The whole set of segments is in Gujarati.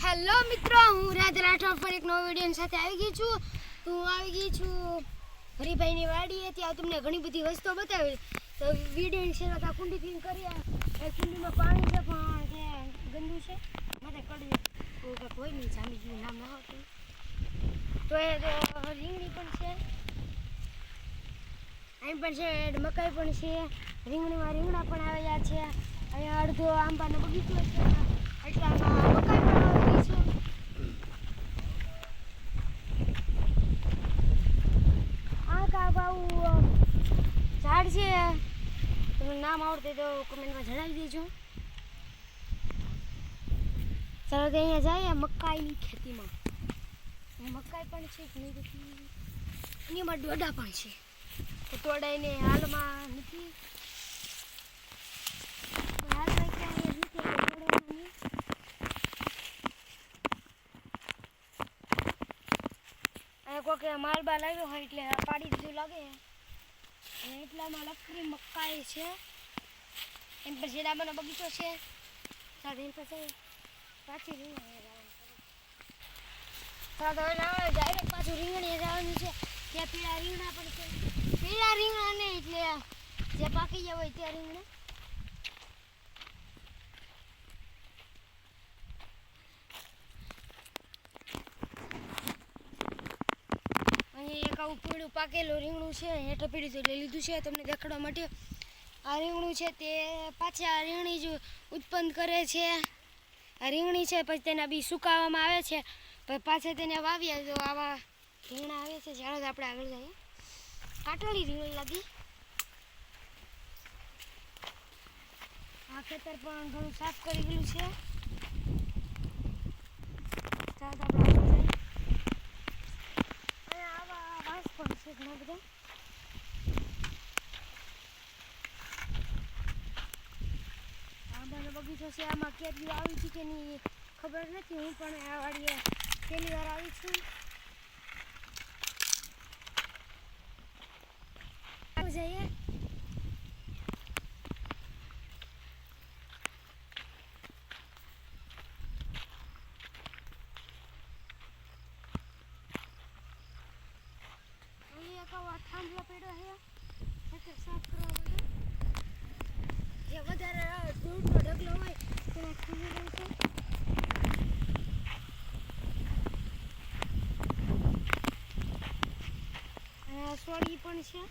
હેલો મિત્રો, હું રાજ રાઠોડ પર એક નવો વિડીયો સાથે આવી ગઈ છું. તો હું આવી ગઈ છું હરિભાઈની વાડીએ. ત્યાં તમને ઘણી બધી વસ્તુઓ બતાવી. તો વિડીયોની શરૂઆત આ કુંડીથી કરીએ. એ કુંડીમાં પાણી છે પણ જે ગંદુ છે, માથે કડવી કોઈ નહીં, જામીનું નામ ના હોતું. તો એ રીંગણી પણ છે, અહીં પણ છે, મકાઈ પણ છે, રીંગણીમાં રીંગણા પણ આવ્યા છે. અહીંયા અડધો આંબાનો બગીચો છે, એટલામાં મકાઈ પણ આવી છે. આ કાંક આવું ઝાડ છે, તમને નામ આવડતું તો કમેન્ટમાં જણાવી દેજો. ચાલો તો અહીંયા જાય મકાઈની ખેતીમાં. મકાઈ પણ છે ઘણી બધી, એનીમાં ડોડા પણ છે. તો તોડાઈને હાલમાં નથી, હાલમાં ક્યાં નથી તોડવાની. અહીંયા કોઈ માલબા લાવ્યો હોય એટલે પાડી દીધું લાગે. અને એટલામાં લકડી મકાઈ છે, એમ પછી ડાબાનો બગીચો છે. સાથે એમ પછી પાછી રીંગણી ડાયરેક્ટ પાછું રીંગણી જવાનું છે. ત્યાં પીળા રીંગણા પણ છે, પીળા રીંગણા ને એટલે જે પાકી ગયા હોય ત્યાં રીંગણા. અહીં એક આવું પીળું પાકેલું રીંગણું છે, હેઠે પીળું એટલે લીધું છે તમને દેખાડવા માટે. આ રીંગણું છે તે પાછી આ રીંગણી જ ઉત્પન્ન કરે છે. આ રીંગણી છે, પછી તેના બી સુકાવવામાં આવે છે, પછી પાછા તેને વાવીએ તો આવા રીંગણા આવે છે. ચાલો આપણે આગળ જઈએ. કાટળી રીંગણી લાગી. આ ખેતર પણ ઘણું સાફ કરી ગયેલું છે. ચાલો આપણે આગળ જઈએ. અહીંયા આવા વાંસ પણ છે ઘણા બધા. આંબાનો બગીચો છે, આમાં કેરીઓ આવી છે કે નહીં ખબર નથી. હું પણ આ વાડીએ પહેલી વાર આવી છું. જઈએ અહીં એક થાંભલો પડ્યો છે ખેતર સાફ કરવા માટે. જે વધારે ધૂળનો ઢગલો હોય તેને ખુલ્લી રહે છે. સોળી પણ છે,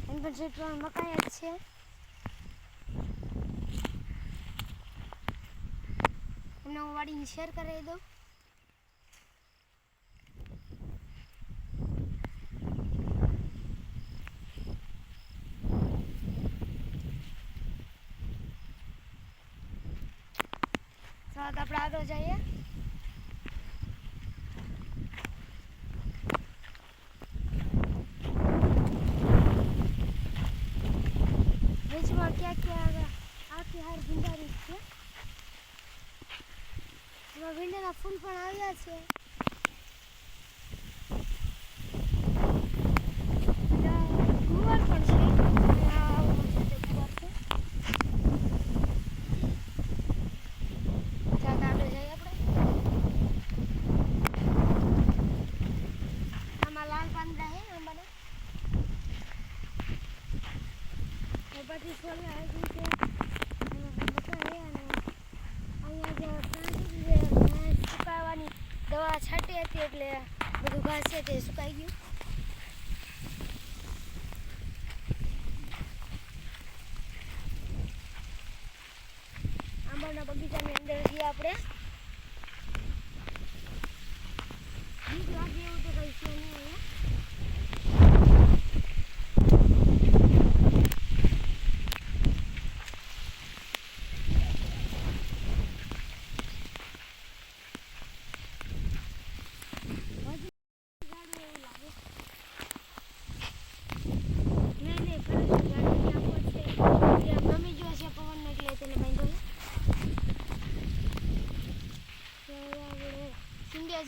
એમ પણ છે મકાઈ જ છે. એમને હું વાડીને શેર કરાવી દઉં. ચાલો તો આપણે આગળ જઈએ. વેચમાં ક્યાં આખી હાર ભીંડારી છે. એમાં ભીંડાના ફૂલ પણ આવ્યા છે. ગુવાર પણ છે. ગુવાર છે. ચાલો આગળ જઈએ આપણે. આમાં લાલ પાંદડા છે આંબાના. પછી છોડવા આવી છે, મકાઈ અને અહીંયા જે સુકાવાની દવા છાંટી હતી એટલે બધું ઘાસ છે તે સુકાઈ ગયું. આંબાના બગીચાની અંદર છીએ આપણે. બીજ લાગે એવું તો કઈ છે નહીં અહીંયા.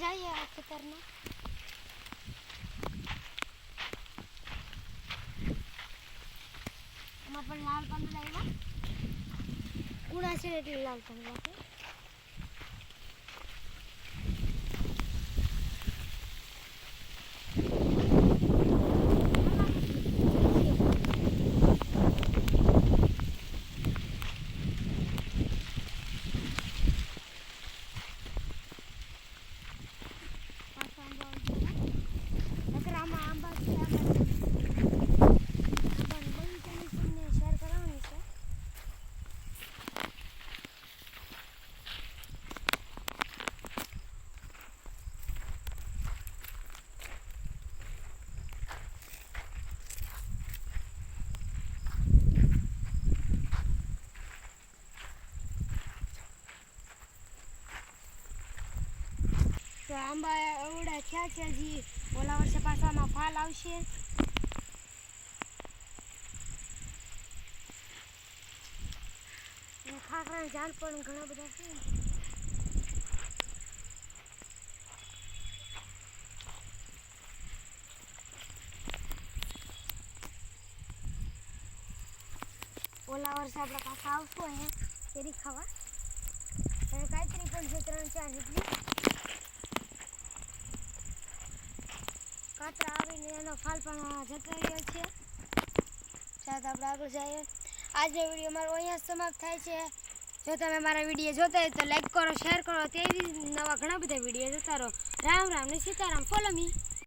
જઈએ આ ખેતરમાં. આમાં પણ લાલ પાંદડા આવ્યા. કુણા છે ને એટલે લાલ પણ બાકી તો આંબા એવડા થયા છે હજી ઓલા વર્ષે પાછામાં ફાલ આવશે અને ખાખરાના ઝાડ પણ ઘણા બધા છે ઓલા વર્ષે આપણે પાછા આવશું અહીંયા કેરી ખાવા અને કાતરી પણ છે 3-4 જેટલી કાતરા આવીને એનો ફાલ પણ જતો રહ્યો છે સાથે આપણે આગળ જઈએ આજનો વિડીયો મારો અહીંયા સમાપ્ત થાય છે જો તમે મારા વિડીયો જોતા હોય તો લાઈક કરો શેર કરો તેવી નવા ઘણા બધા વિડીયો જોતા રહો રામ રામ ને સીતારામ ફોલો મી